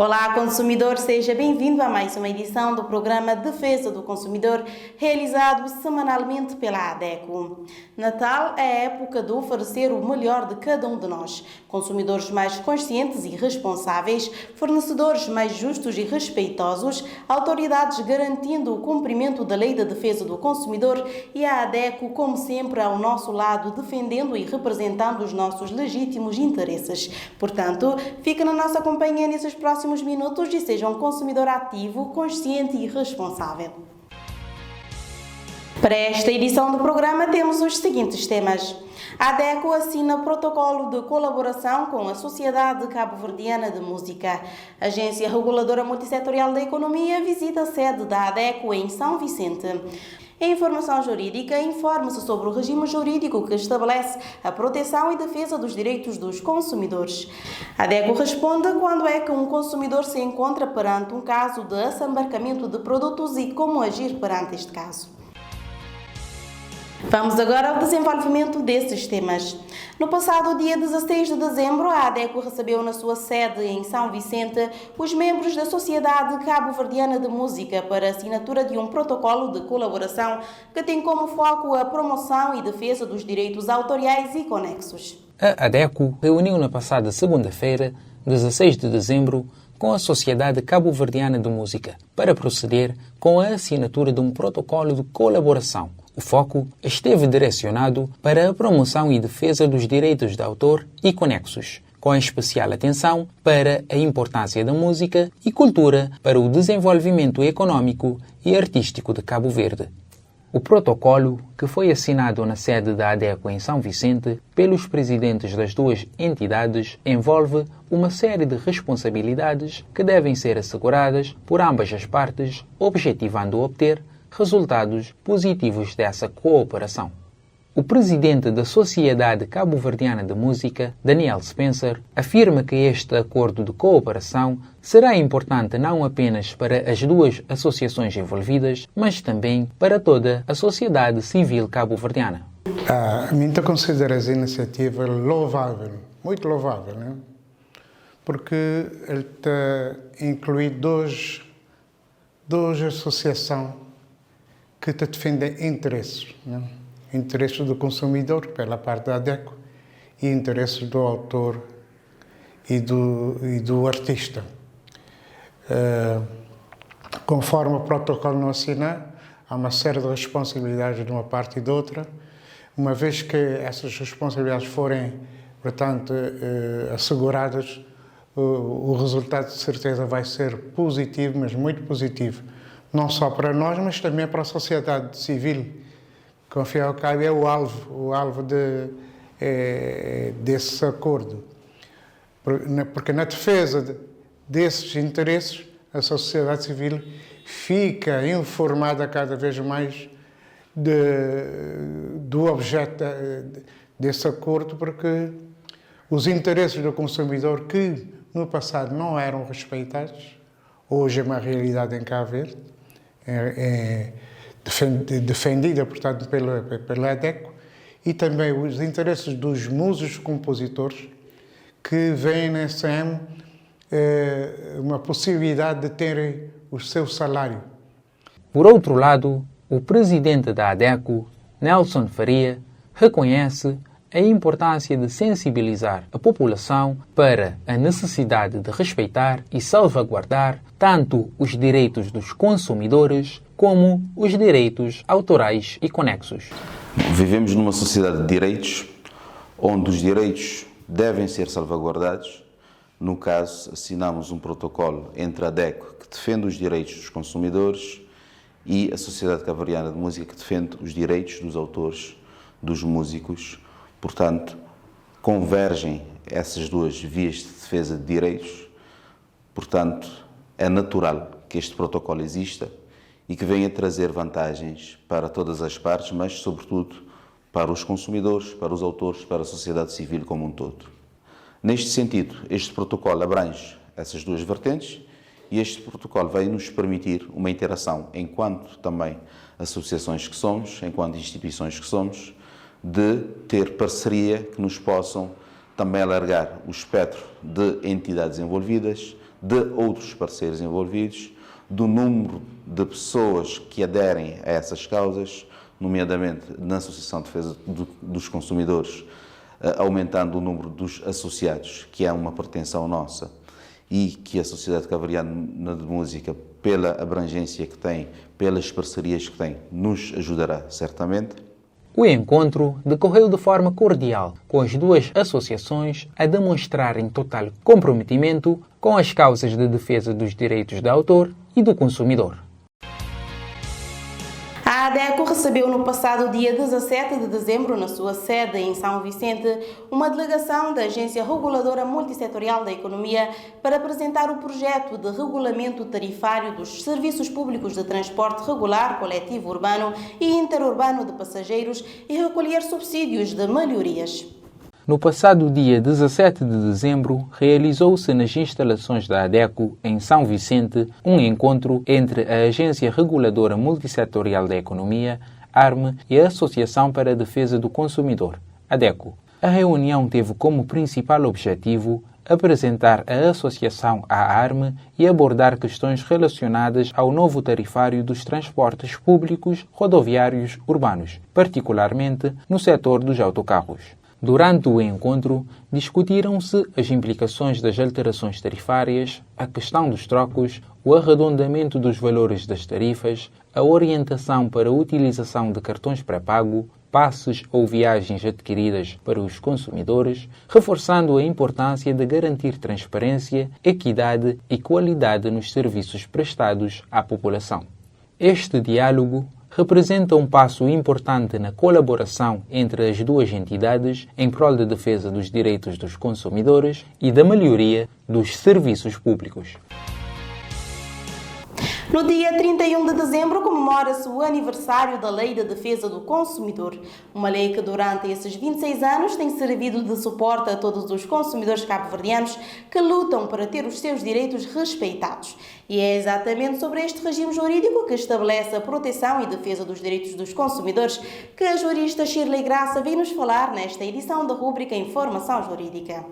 Olá, consumidor, seja bem-vindo a mais uma edição do programa Defesa do Consumidor, realizado semanalmente pela ADECO. Natal é a época de oferecer o melhor de cada um de nós. Consumidores mais conscientes e responsáveis, fornecedores mais justos e respeitosos, autoridades garantindo o cumprimento da Lei de Defesa do Consumidor e a ADECO, como sempre, ao nosso lado, defendendo e representando os nossos legítimos interesses. Portanto, fique na nossa companhia nesses próximos minutos e seja um consumidor ativo, consciente e responsável. Para esta edição do programa temos os seguintes temas. A ADECO assina protocolo de colaboração com a Sociedade Cabo-Verdiana de Música. A Agência Reguladora Multissetorial da Economia visita a sede da ADECO em São Vicente. Em informação jurídica, informe-se sobre o regime jurídico que estabelece a proteção e defesa dos direitos dos consumidores. A ADECO responde quando é que um consumidor se encontra perante um caso de assambarcamento de produtos e como agir perante este caso. Vamos agora ao desenvolvimento desses temas. No passado dia 16 de dezembro, a ADECO recebeu na sua sede em São Vicente os membros da Sociedade Cabo-Verdiana de Música para a assinatura de um protocolo de colaboração que tem como foco a promoção e defesa dos direitos autoriais e conexos. A ADECO reuniu na passada segunda-feira, 16 de dezembro, com a Sociedade Cabo-Verdiana de Música para proceder com a assinatura de um protocolo de colaboração. O foco esteve direcionado para a promoção e defesa dos direitos de autor e conexos, com especial atenção para a importância da música e cultura para o desenvolvimento econômico e artístico de Cabo Verde. O protocolo, que foi assinado na sede da ADECO em São Vicente pelos presidentes das duas entidades, envolve uma série de responsabilidades que devem ser asseguradas por ambas as partes, objetivando obter resultados positivos dessa cooperação. O presidente da Sociedade Cabo-Verdiana de Música, Daniel Spencer, afirma que este acordo de cooperação será importante não apenas para as duas associações envolvidas, mas também para toda a sociedade civil cabo-verdiana. A mim considero essa iniciativa louvável, muito louvável, né? Porque ele inclui duas associações que defendem interesses, né? Interesses do consumidor, pela parte da ADECO, e interesses do autor e do artista. Conforme o protocolo não assinar, há uma série de responsabilidades de uma parte e de outra. Uma vez que essas responsabilidades forem, portanto, asseguradas, o resultado de certeza vai ser positivo, mas muito positivo. Não só para nós, mas também para a sociedade civil, que ao fim e ao cabo é o alvo desse acordo. Porque na defesa desses interesses, a sociedade civil fica informada cada vez mais do objeto desse acordo, porque os interesses do consumidor, que no passado não eram respeitados, hoje é uma realidade em Cabo Verde, defendida, portanto, pela ADECO, e também os interesses dos músicos compositores, que veem nesse ano uma possibilidade de terem o seu salário. Por outro lado, o presidente da ADECO, Nelson Faria, reconhece a importância de sensibilizar a população para a necessidade de respeitar e salvaguardar tanto os direitos dos consumidores como os direitos autorais e conexos. Vivemos numa sociedade de direitos, onde os direitos devem ser salvaguardados. No caso, assinamos um protocolo entre a ADECO, que defende os direitos dos consumidores, e a Sociedade Cabo-Verdiana de Música, que defende os direitos dos autores, dos músicos. Portanto, convergem essas duas vias de defesa de direitos. Portanto, é natural que este protocolo exista e que venha trazer vantagens para todas as partes, mas, sobretudo, para os consumidores, para os autores, para a sociedade civil como um todo. Neste sentido, este protocolo abrange essas duas vertentes e este protocolo vai nos permitir uma interação, enquanto também associações que somos, enquanto instituições que somos, de ter parceria que nos possam também alargar o espectro de entidades envolvidas, de outros parceiros envolvidos, do número de pessoas que aderem a essas causas, nomeadamente na Associação de Defesa dos Consumidores, aumentando o número dos associados, que é uma pretensão nossa, e que a Sociedade Cabo-Verdiana de Música, pela abrangência que tem, pelas parcerias que tem, nos ajudará certamente. O encontro decorreu de forma cordial, com as duas associações a demonstrarem total comprometimento com as causas de defesa dos direitos do autor e do consumidor. A ADECO recebeu no passado dia 17 de dezembro, na sua sede em São Vicente, uma delegação da Agência Reguladora Multissetorial da Economia para apresentar o projeto de regulamento tarifário dos serviços públicos de transporte regular, coletivo urbano e interurbano de passageiros e recolher subsídios de melhorias. No passado dia 17 de dezembro, realizou-se nas instalações da ADECO, em São Vicente, um encontro entre a Agência Reguladora Multissetorial da Economia, ARME, e a Associação para a Defesa do Consumidor, ADECO. A reunião teve como principal objetivo apresentar a associação à ARME e abordar questões relacionadas ao novo tarifário dos transportes públicos rodoviários urbanos, particularmente no setor dos autocarros. Durante o encontro, discutiram-se as implicações das alterações tarifárias, a questão dos trocos, o arredondamento dos valores das tarifas, a orientação para a utilização de cartões pré-pago, passes ou viagens adquiridas para os consumidores, reforçando a importância de garantir transparência, equidade e qualidade nos serviços prestados à população. Este diálogo representa um passo importante na colaboração entre as duas entidades em prol da defesa dos direitos dos consumidores e da melhoria dos serviços públicos. No dia 31 de dezembro comemora-se o aniversário da Lei de Defesa do Consumidor, uma lei que durante esses 26 anos tem servido de suporte a todos os consumidores cabo-verdianos que lutam para ter os seus direitos respeitados. E é exatamente sobre este regime jurídico que estabelece a proteção e defesa dos direitos dos consumidores que a jurista Shirley Graça vem nos falar nesta edição da rúbrica Informação Jurídica.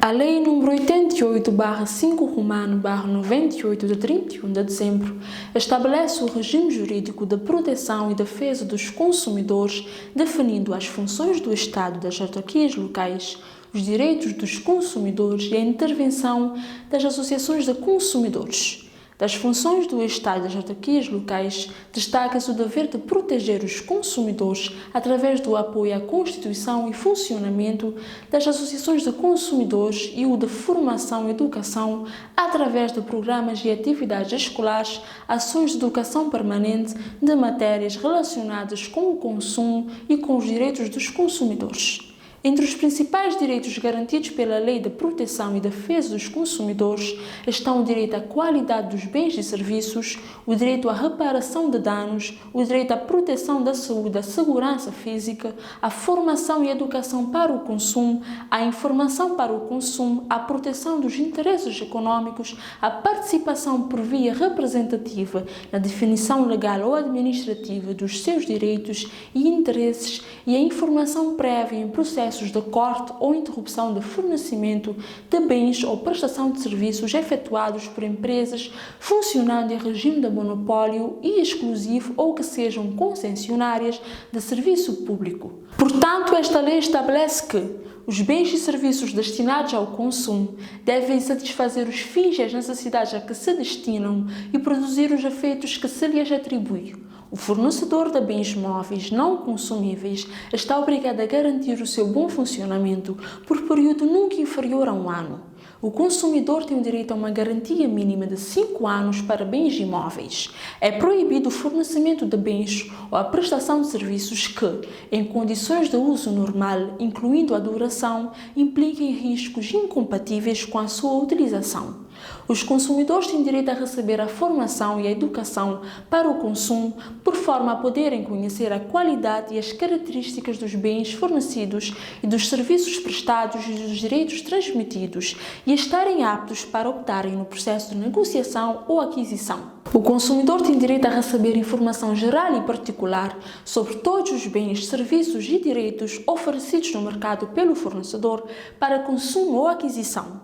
A Lei nº 88/5 Romano/98 de 31 de dezembro estabelece o regime jurídico de proteção e defesa dos consumidores, definindo as funções do Estado, das autarquias locais, os direitos dos consumidores e a intervenção das associações de consumidores. Das funções do Estado e das autarquias locais, destaca-se o dever de proteger os consumidores através do apoio à constituição e funcionamento das associações de consumidores e o de formação e educação através de programas e atividades escolares, ações de educação permanente de matérias relacionadas com o consumo e com os direitos dos consumidores. Entre os principais direitos garantidos pela Lei de Proteção e Defesa dos Consumidores estão o direito à qualidade dos bens e serviços, o direito à reparação de danos, o direito à proteção da saúde, da segurança física, à formação e educação para o consumo, à informação para o consumo, à proteção dos interesses econômicos, à participação por via representativa na definição legal ou administrativa dos seus direitos e interesses e à informação prévia em processos de corte ou interrupção de fornecimento de bens ou prestação de serviços efetuados por empresas funcionando em regime de monopólio e exclusivo ou que sejam concessionárias de serviço público. Portanto, esta lei estabelece que os bens e serviços destinados ao consumo devem satisfazer os fins e as necessidades a que se destinam e produzir os efeitos que se lhes atribui. O fornecedor de bens móveis não consumíveis está obrigado a garantir o seu bom funcionamento por período nunca inferior a 1 ano. O consumidor tem o direito a uma garantia mínima de 5 anos para bens imóveis. É proibido o fornecimento de bens ou a prestação de serviços que, em condições de uso normal, incluindo a duração, impliquem riscos incompatíveis com a sua utilização. Os consumidores têm direito a receber a formação e a educação para o consumo, por forma a poderem conhecer a qualidade e as características dos bens fornecidos e dos serviços prestados e dos direitos transmitidos e estarem aptos para optarem no processo de negociação ou aquisição. O consumidor tem direito a receber informação geral e particular sobre todos os bens, serviços e direitos oferecidos no mercado pelo fornecedor para consumo ou aquisição.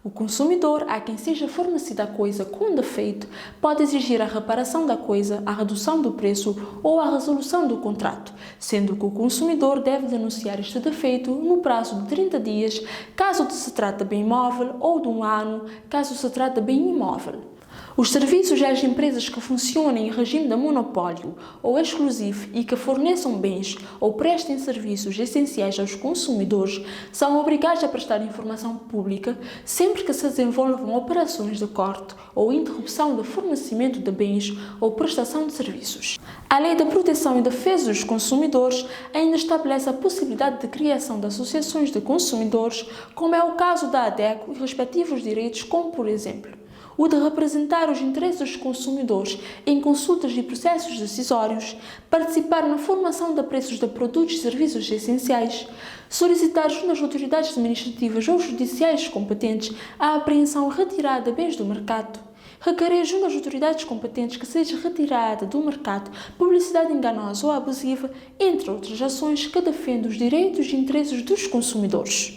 O consumidor, a quem seja fornecida a coisa com defeito, pode exigir a reparação da coisa, a redução do preço ou a resolução do contrato, sendo que o consumidor deve denunciar este defeito no prazo de 30 dias, caso se trate de bem móvel, ou de 1 ano, caso se trate de bem imóvel. Os serviços e as empresas que funcionem em regime de monopólio ou exclusivo e que forneçam bens ou prestem serviços essenciais aos consumidores são obrigados a prestar informação pública sempre que se desenvolvam operações de corte ou interrupção do fornecimento de bens ou prestação de serviços. A Lei de Proteção e Defesa dos Consumidores ainda estabelece a possibilidade de criação de associações de consumidores, como é o caso da ADECO e respectivos direitos, como por exemplo o de representar os interesses dos consumidores em consultas e processos decisórios, participar na formação de preços de produtos e serviços essenciais, solicitar junto às autoridades administrativas ou judiciais competentes a apreensão e retirada de bens do mercado, requerer junto às autoridades competentes que seja retirada do mercado publicidade enganosa ou abusiva, entre outras ações que defendem os direitos e interesses dos consumidores.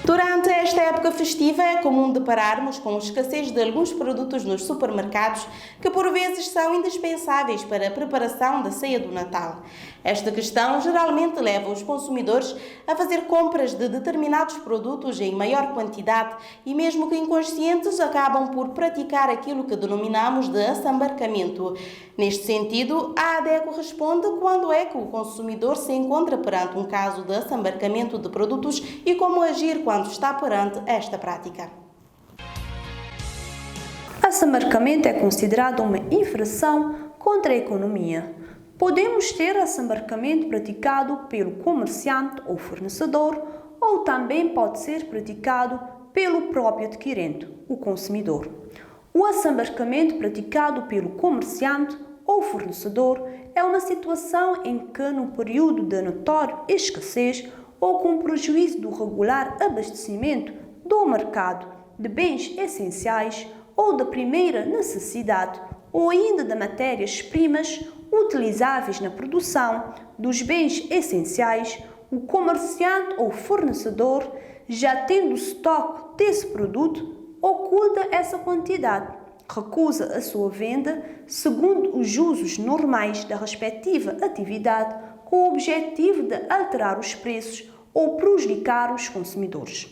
Durante esta época festiva é comum depararmos com a escassez de alguns produtos nos supermercados que por vezes são indispensáveis para a preparação da ceia do Natal. Esta questão geralmente leva os consumidores a fazer compras de determinados produtos em maior quantidade e mesmo que inconscientes acabam por praticar aquilo que denominamos de assambarcamento. Neste sentido, a ADECO responde quando é que o consumidor se encontra perante um caso de assambarcamento de produtos e como agir quando está perante esta prática. Assambarcamento é considerado uma infração contra a economia. Podemos ter assambarcamento praticado pelo comerciante ou fornecedor, ou também pode ser praticado pelo próprio adquirente, o consumidor. O assambarcamento praticado pelo comerciante ou fornecedor é uma situação em que, no período de notória escassez ou com prejuízo do regular abastecimento do mercado de bens essenciais ou de primeira necessidade, ou ainda de matérias-primas utilizáveis na produção dos bens essenciais, o comerciante ou fornecedor, já tendo estoque desse produto, oculta essa quantidade, recusa a sua venda segundo os usos normais da respectiva atividade, com o objetivo de alterar os preços ou prejudicar os consumidores.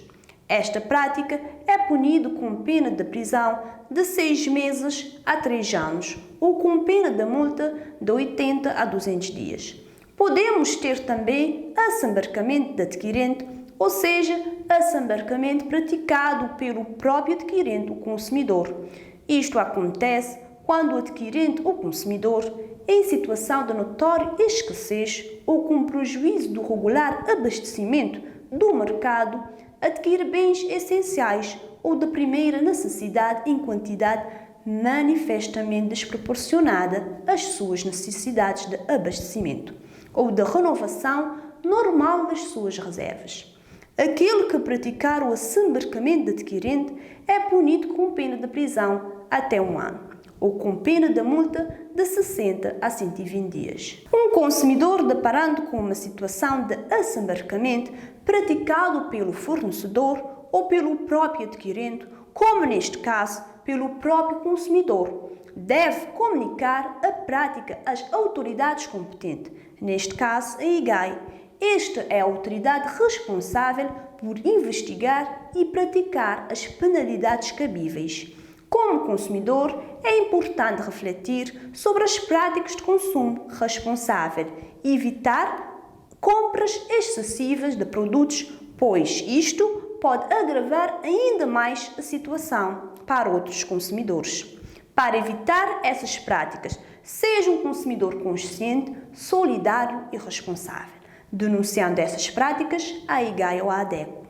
Esta prática é punida com pena de prisão de 6 meses a 3 anos ou com pena de multa de 80 a 200 dias. Podemos ter também assambarcamento de adquirente, ou seja, assambarcamento praticado pelo próprio adquirente, o consumidor. Isto acontece quando o adquirente ou consumidor, em situação de notória escassez ou com prejuízo do regular abastecimento do mercado, adquire bens essenciais ou de primeira necessidade em quantidade manifestamente desproporcionada às suas necessidades de abastecimento ou de renovação normal das suas reservas. Aquele que praticar o assambarcamento de adquirente é punido com pena de prisão até 1 ano, ou com pena de multa de 60 a 120 dias. Um consumidor deparando com uma situação de assambarcamento praticado pelo fornecedor ou pelo próprio adquirente, como neste caso pelo próprio consumidor, deve comunicar a prática às autoridades competentes, neste caso a IGAI. Esta é a autoridade responsável por investigar e praticar as penalidades cabíveis. Como consumidor, é importante refletir sobre as práticas de consumo responsável e evitar compras excessivas de produtos, pois isto pode agravar ainda mais a situação para outros consumidores. Para evitar essas práticas, seja um consumidor consciente, solidário e responsável, denunciando essas práticas à IGAI ou à ADECO.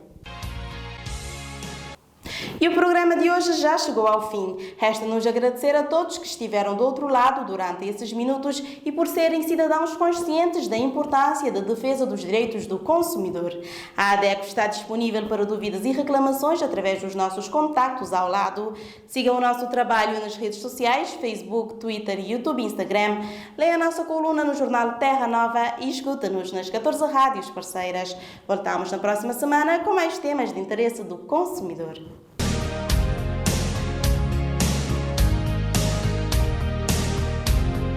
E o programa de hoje já chegou ao fim. Resta-nos agradecer a todos que estiveram do outro lado durante esses minutos e por serem cidadãos conscientes da importância da defesa dos direitos do consumidor. A ADECO está disponível para dúvidas e reclamações através dos nossos contactos ao lado. Sigam o nosso trabalho nas redes sociais, Facebook, Twitter, YouTube e Instagram. Leia a nossa coluna no jornal Terra Nova e escuta-nos nas 14 rádios parceiras. Voltamos na próxima semana com mais temas de interesse do consumidor.